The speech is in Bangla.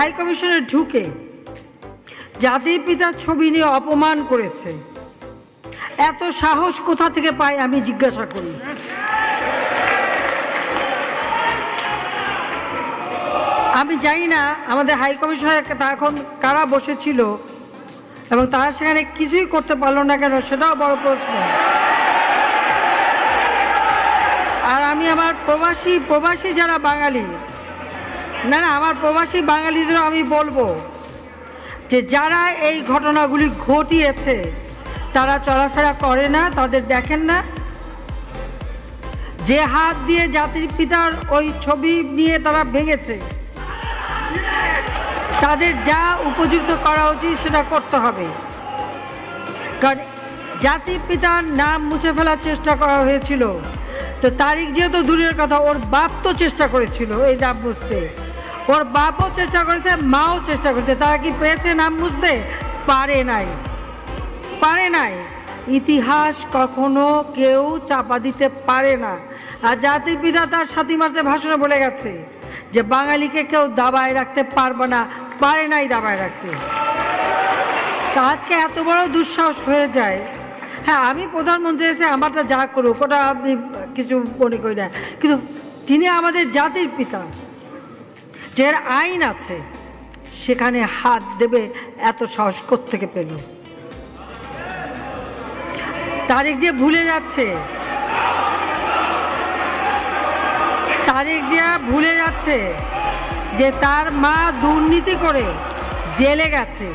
হাই কমিশনে ঢুকে জাতির পিতার ছবি নিয়ে অপমান করেছে। এত সাহস কোথা থেকে পায় আমি জিজ্ঞাসা করি। আমি জানি না আমাদের হাই কমিশনে এখন কারা বসেছিল এবং তারা সেখানে কিছুই করতে পারলো না কেন, সেটাও বড় প্রশ্ন। আর আমি আমার প্রবাসী যারা বাঙালি, না আমার প্রবাসী বাঙালিদেরও আমি বলবো যে যারা এই ঘটনাগুলি ঘটিয়েছে তারা চলাফেরা করে না, তাদের দেখেন না। যে হাত দিয়ে জাতির পিতার ওই ছবি নিয়ে তারা ভেঙেছে, তাদের যা উপযুক্ত করা উচিত সেটা করতে হবে। কারণ জাতির পিতার নাম মুছে ফেলার চেষ্টা করা হয়েছিল, তো তারিখ যেহেতু দূরের কথা, ওর বাপ তো চেষ্টা করেছিল এই নাম মুছতে, ওর বাপও চেষ্টা করেছে, মাও চেষ্টা করেছে। তারা কি পেরেছে নাম মুছতে? পারে নাই। ইতিহাস কখনো কেউ চাপা দিতে পারে না। আর জাতির পিতা তার 7 মার্চে ভাষণে বলে গেছে যে বাঙালিকে কেউ দাবায় রাখতে পারবে না, পারে নাই দাবায় রাখতে। তা আজকে এত বড় দুঃসাহস হয়ে যায়। হ্যাঁ, আমি প্রধানমন্ত্রী এসে আমারটা যা করুক ওটা আমি কিছু মনে করি না, কিন্তু যিনি আমাদের জাতির পিতা, যার আইন আছে, সেখানে হাত দেবে এত সাহস কোত্থেকে পেল? তারিখ যে ভুলে যাচ্ছে, যে তার মা দুর্নীতি করে জেলে গেছে,